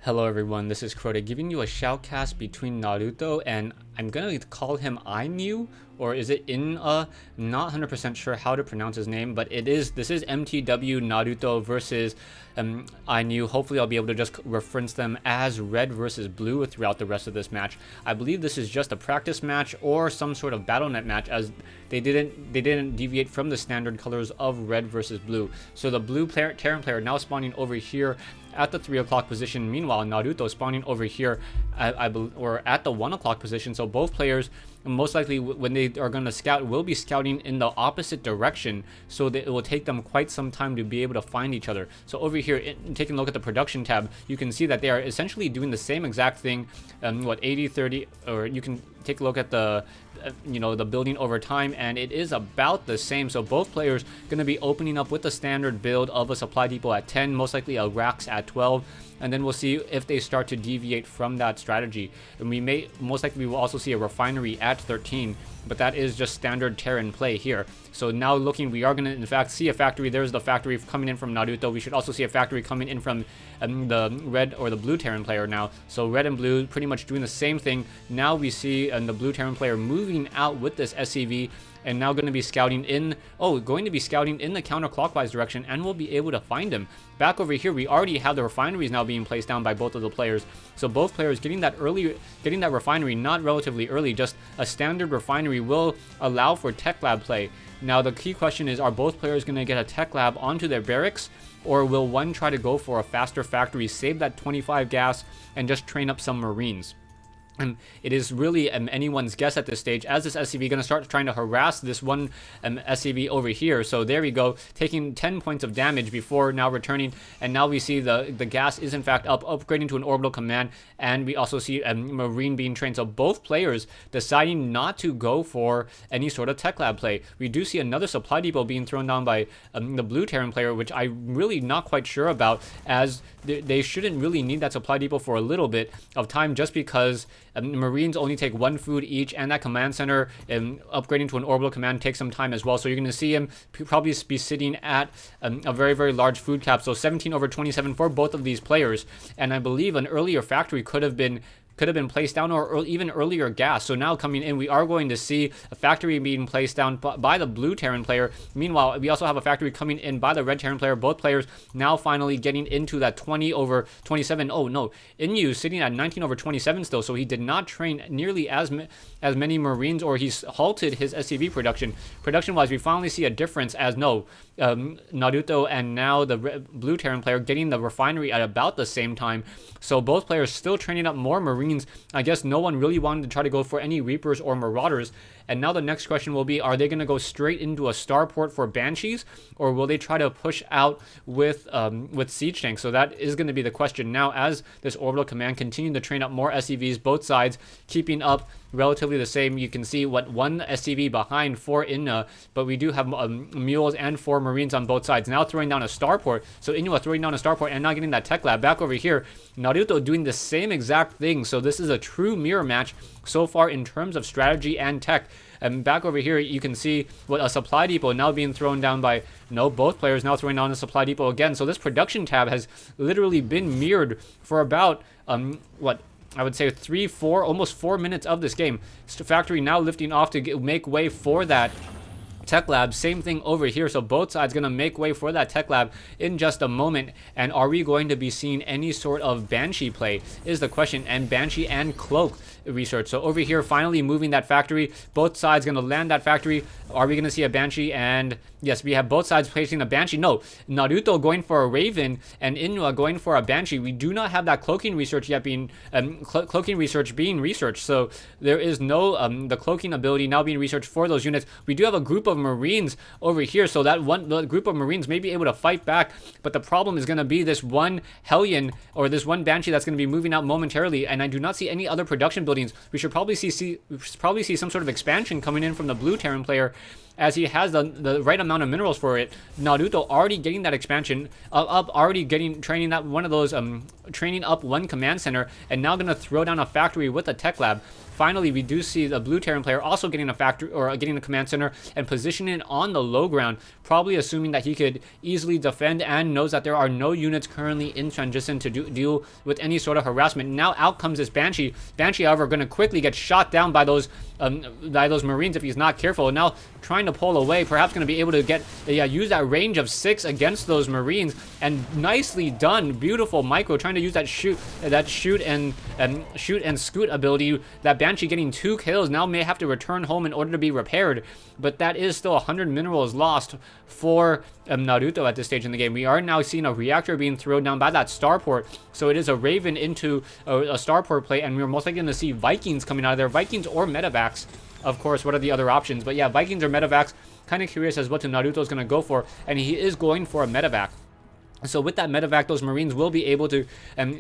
Hello everyone, this is Crota giving you a shoutcast between Naruto and I'm gonna call him Inuh, or is it inuh? Not 100% sure how to pronounce his name, but this is MTW Naruto versus Inuh. Hopefully I'll be able to just reference them as red versus blue throughout the rest of this match. I believe this is just a practice match or some sort of BattleNet match, as they didn't deviate from the standard colors of red versus blue. So the blue Terran player now spawning over here at the 3 o'clock position. Meanwhile, Naruto spawning over here or at the 1 o'clock position. So both players, most likely when they are going to scout, will be scouting in the opposite direction, so that it will take them quite some time to be able to find each other. So over here, taking a look at the production tab, you can see that they are essentially doing the same exact thing, 80-30, or you can take a look at the the building over time, and it is about the same. So both players going to be opening up with the standard build of a supply depot at 10, most likely a racks at 12, and then we'll see if they start to deviate from that strategy. And most likely we will also see a refinery at 13, but that is just standard Terran play here. So now looking, we are going to in fact see a factory. There's the factory coming in from Naruto. We should also see a factory coming in from the red or the blue Terran player now. So red and blue pretty much doing the same thing. Now we see the blue Terran player moving out with this SCV, and now going to be scouting in the counterclockwise direction, and we'll be able to find him. Back over here, we already have the refineries now being placed down by both of the players. So both players getting that refinery, not relatively early, just a standard refinery, will allow for tech lab play. Now the key question is, are both players going to get a tech lab onto their barracks, or will one try to go for a faster factory, save that 25 gas, and just train up some Marines? And it is really anyone's guess at this stage, as this SCV going to start trying to harass this one SCV over here. So there we go, taking 10 points of damage before now returning, and now we see the gas is in fact upgrading to an orbital command, and we also see a Marine being trained. So both players deciding not to go for any sort of tech lab play. We do see another supply depot being thrown down by the blue Terran player, which I'm really not quite sure about, as they shouldn't really need that supply depot for a little bit of time, just because Marines only take 1 food each, and that command center upgrading to an orbital command takes some time as well. So you're going to see him probably be sitting at a very, very large food cap. So 17/27 for both of these players, and I believe an earlier factory could have been placed down, or even earlier gas. So now coming in, we are going to see a factory being placed down by the blue Terran player. Meanwhile, we also have a factory coming in by the red Terran player. Both players now finally getting into that 20/27. Oh no, Inuh sitting at 19/27 still, so he did not train nearly as many Marines, or he's halted his SCV production. Production-wise, we finally see a difference, as Naruto and now the blue Terran player getting the refinery at about the same time. So both players still training up more Marines. I guess no one really wanted to try to go for any Reapers or Marauders. And now the next question will be, are they going to go straight into a starport for Banshees, or will they try to push out with siege tanks? So that is going to be the question now, as this orbital command continuing to train up more SCVs, both sides keeping up relatively the same. You can see one SCV behind for inuh, but we do have mules and 4 Marines on both sides. Now throwing down a starport. So inuh throwing down a starport and not getting that tech lab. Back over here, Naruto doing the same exact thing. So this is a true mirror match so far in terms of strategy and tech. And back over here, you can see a supply depot now being thrown down by both players now throwing down a supply depot again. So this production tab has literally been mirrored for about I would say 3-4, almost 4 minutes of this game. Factory now lifting off to make way for that tech lab. Same thing over here. So both sides going to make way for that tech lab in just a moment. And are we going to be seeing any sort of Banshee play is the question, and Banshee and Cloak research. So over here, finally moving that factory. Both sides going to land that factory. Are we going to see a Banshee? And yes, we have both sides placing a Banshee. No, Naruto going for a Raven and inuh going for a Banshee. We do not have that cloaking research yet being researched. So there is no the cloaking ability now being researched for those units. We do have a group of Marines over here, so that the group of Marines may be able to fight back, but the problem is going to be this one Hellion, or this one Banshee that's going to be moving out momentarily, and I do not see any other production buildings. We should probably see some sort of expansion coming in from the blue Terran player, as he has the right amount of minerals for it. Naruto already getting that expansion up, already training that one of those training up one command center, and now gonna throw down a factory with a tech lab. Finally, we do see the blue Terran player also getting a factory, or getting a command center and positioning it on the low ground, probably assuming that he could easily defend and knows that there are no units currently in transition to deal with any sort of harassment. Now out comes this Banshee. Banshee, however, going to quickly get shot down by those Marines if he's not careful. Now trying to pull away, perhaps going to be able to get use that range of 6 against those Marines, and nicely done. Beautiful micro, trying to use that shoot and scoot ability. That Banshee getting 2 kills, now may have to return home in order to be repaired, but that is still 100 minerals lost for Naruto at this stage in the game. We are now seeing a reactor being thrown down by that starport, so it is a Raven into a starport play, and we're most likely going to see Vikings coming out of there. Vikings or medevacs, of course. What are the other options? But yeah, Vikings or medevacs. Kind of curious as what Naruto is going to go for, and he is going for a medevac. So with that medevac, those Marines will be able to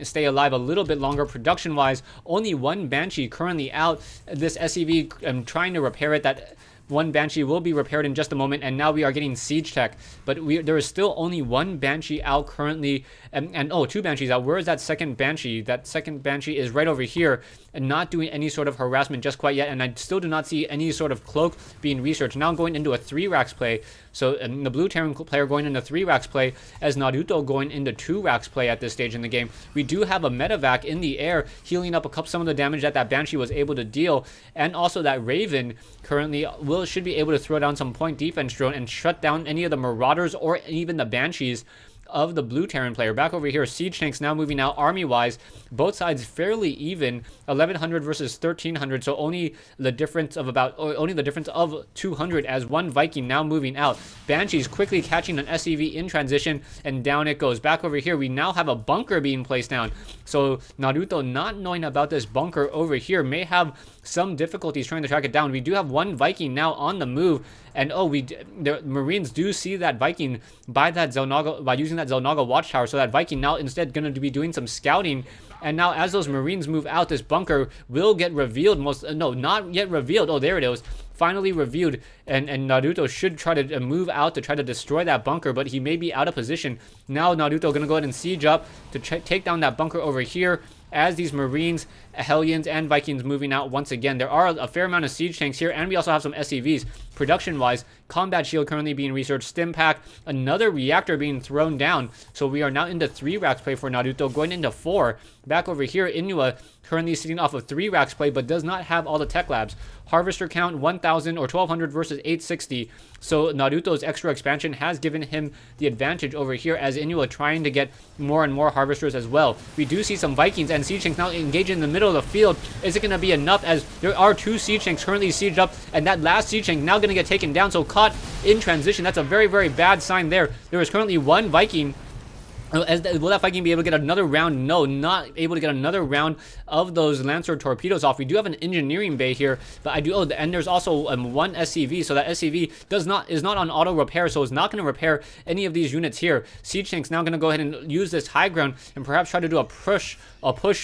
stay alive a little bit longer. Production-wise, only 1 Banshee currently out. This SCV trying to repair it. That 1 Banshee will be repaired in just a moment, and now we are getting siege tech. But there is still only 1 Banshee out currently, and 2 Banshees out. Where is that second Banshee? That second Banshee is right over here, and not doing any sort of harassment just quite yet, and I still do not see any sort of cloak being researched. Now going into a 3 racks play, so the blue Terran player going into 3 racks play, as Naruto going into 2 racks play at this stage in the game. We do have a medevac in the air, healing up some of the damage that Banshee was able to deal, and also that Raven currently should be able to throw down some point defense drone and shut down any of the Marauders or even the Banshees of the blue Terran player. Back over here, siege tanks now moving out army-wise. Both sides fairly even, 1100 versus 1300, so only the difference of 200 as 1 Viking now moving out. Banshees quickly catching an SCV in transition, and down it goes. Back over here, we now have a bunker being placed down. So Naruto, not knowing about this bunker over here, may have some difficulties trying to track it down. We do have 1 Viking now on the move, and the Marines do see that Viking by using that Zelnaga watchtower. So that Viking now instead going to be doing some scouting. And now as those Marines move out, this bunker will get revealed. Not yet revealed. Oh, there it is. Finally revealed, and Naruto should try to move out to try to destroy that bunker, but he may be out of position. Now Naruto going to go ahead and siege up to take down that bunker over here, as these Marines, Hellions, and Vikings moving out once again. There are a fair amount of siege tanks here, and we also have some SCVs. Production-wise, combat shield currently being researched, stim pack, another reactor being thrown down. So we are now into 3 racks play for Naruto, going into 4. Back over here, Inuh currently sitting off of 3 racks play, but does not have all the tech labs. Harvester count 1000 or 1200 versus 860. So Naruto's extra expansion has given him the advantage over here, as Inuh trying to get more and more harvesters as well. We do see some Vikings and siege tanks now engaging in the middle of the field. Is it going to be enough, as there are 2 siege tanks currently sieged up, and that last siege tank now going to get taken down, so caught in transition. That's a very, very bad sign there. There is currently 1 Viking. Will that Viking be able to get another round? No, not able to get another round of those Lancer torpedoes off. We do have an engineering bay here, but and there's also 1 SCV, so that SCV is not on auto repair, so it's not going to repair any of these units here. Siege tank's now going to go ahead and use this high ground and perhaps try to do a push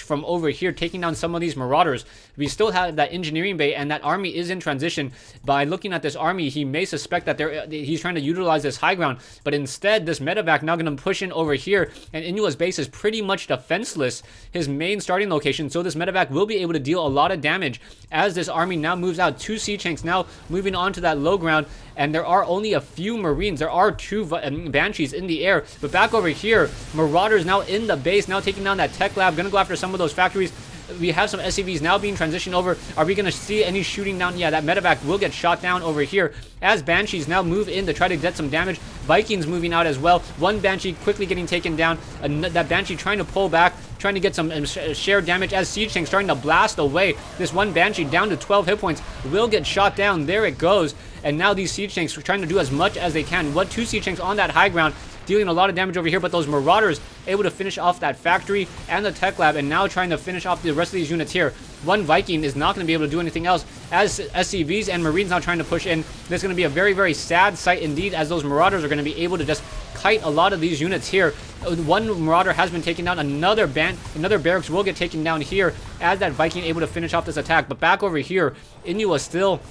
from over here, taking down some of these Marauders. We still have that engineering bay, and that army is in transition. By looking at this army, he may suspect that he's trying to utilize this high ground, but instead this medevac now going to push in over here, and Inuh's base is pretty much defenseless, his main starting location, so this medevac will be able to deal a lot of damage as this army now moves out. 2 siege tanks now moving on to that low ground, and there are only a few Marines. There are 2 Banshees in the air, but back over here, Marauders now in the base, now taking down that tech lab, gonna go after some of those factories. We have some SCVs now being transitioned over. Are we going to see any shooting down? Yeah, that medevac will get shot down over here as Banshees now move in to try to get some damage. Vikings moving out as well. 1 Banshee quickly getting taken down. That Banshee trying to pull back, trying to get some shared damage as siege tanks starting to blast away. This 1 Banshee down to 12 hit points will get shot down. There it goes. And now these siege tanks are trying to do as much as they can. 2 siege tanks on that high ground, dealing a lot of damage over here, but those Marauders able to finish off that factory and the tech lab, and now trying to finish off the rest of these units here. 1 Viking is not going to be able to do anything else as SCVs and Marines now trying to push in. This is going to be a very, very sad sight indeed, as those Marauders are going to be able to just kite a lot of these units here. 1 Marauder has been taken down. Another barracks will get taken down here as that Viking able to finish off this attack. But back over here, Inuh still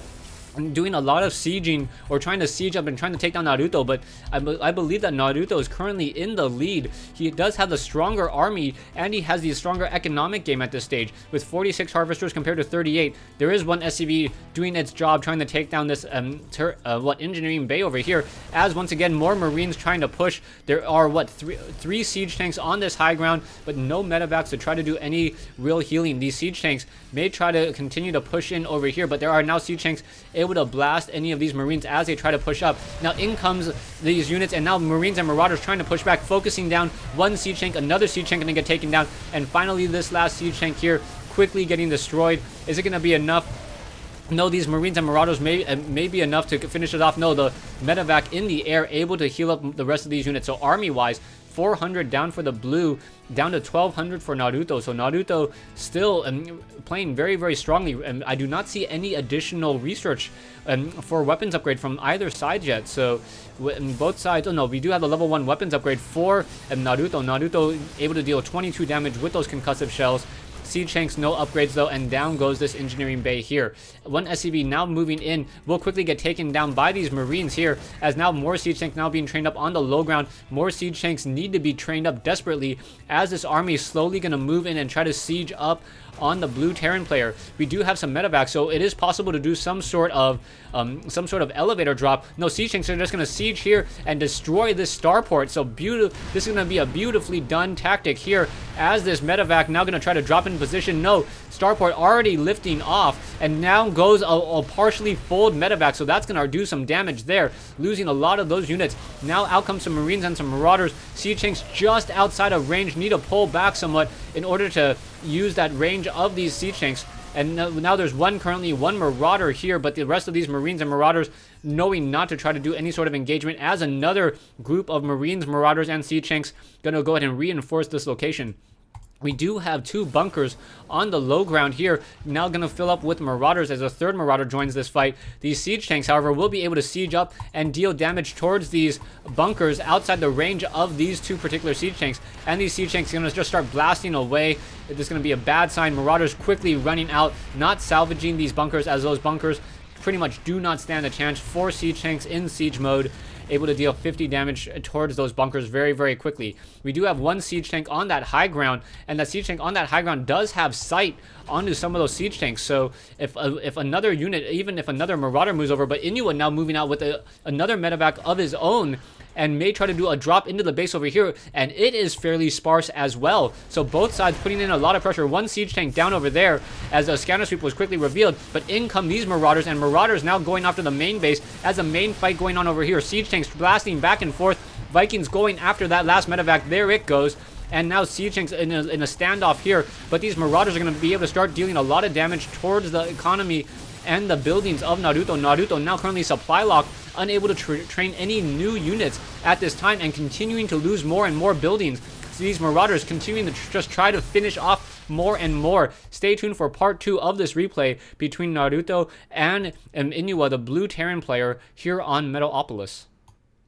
doing a lot of sieging or trying to siege up and trying to take down Naruto, but I believe that Naruto is currently in the lead. He does have the stronger army, and he has the stronger economic game at this stage with 46 harvesters compared to 38. There is one SCV doing its job trying to take down this engineering bay over here, as once again more marines trying to push. There are three siege tanks on this high ground, but no medevacs to try to do any real healing. These siege tanks may try to continue to push in over here, but there are now siege tanks able to blast any of these marines as they try to push up. Now in comes these units, and now marines and marauders trying to push back, focusing down one siege tank, another siege tank gonna get taken down, and finally this last siege tank here quickly getting destroyed. Is it gonna be enough? No, these marines and marauders may be enough to finish it off. No, the medevac in the air able to heal up the rest of these units. So army wise, 400 down for the blue, down to 1200 for Naruto. So Naruto still playing very, very strongly, and I do not see any additional research for weapons upgrade from either side yet. So both sides, oh no, we do have the level 1 weapons upgrade for Naruto. Naruto able to deal 22 damage with those concussive shells. Siege tanks, no upgrades though, and down goes this engineering bay here. One SCV now moving in will quickly get taken down by these marines here, as now more siege tanks now being trained up on the low ground. More siege tanks need to be trained up desperately as this army is slowly going to move in and try to siege up on the blue Terran player. We do have some medevacs, so it is possible to do some sort of elevator drop. No, siege tanks are just going to siege here and destroy this starport. So this is going to be a beautifully done tactic here, as this medevac now going to try to drop in position. No, starport already lifting off, and now goes a partially fold medevac, so that's going to do some damage there, losing a lot of those units. Now out comes some marines and some marauders. Siege tanks just outside of range need to pull back somewhat in order to use that range of these siege tanks. And now there's currently one marauder here, but the rest of these marines and marauders knowing not to try to do any sort of engagement, as another group of marines, marauders, and siege tanks gonna go ahead and reinforce this location. We do have 2 bunkers on the low ground here, now going to fill up with marauders as a third marauder joins this fight. These siege tanks, however, will be able to siege up and deal damage towards these bunkers outside the range of these 2 particular siege tanks. And these siege tanks are going to just start blasting away. This is going to be a bad sign. Marauders quickly running out, not salvaging these bunkers, as those bunkers pretty much do not stand a chance. 4 siege tanks in siege mode, able to deal 50 damage towards those bunkers very, very quickly. We do have 1 siege tank on that high ground, and that siege tank on that high ground does have sight onto some of those siege tanks. So if another unit, even if another marauder moves over, but Inuh now moving out with another medevac of his own, and may try to do a drop into the base over here, and it is fairly sparse as well. So both sides putting in a lot of pressure. 1 siege tank down over there as a scanner sweep was quickly revealed, but in come these marauders, and marauders now going after the main base as a main fight going on over here. Siege tanks blasting back and forth, Vikings going after that last medevac. There it goes. And now siege tanks in a standoff here, but these marauders are going to be able to start dealing a lot of damage towards the economy and the buildings of Naruto. Naruto now currently supply locked, unable to train any new units at this time, and continuing to lose more and more buildings. So these marauders continuing to just try to finish off more and more. Stay tuned for part 2 of this replay between Naruto and Inuh, the blue Terran player, here on Metalopolis.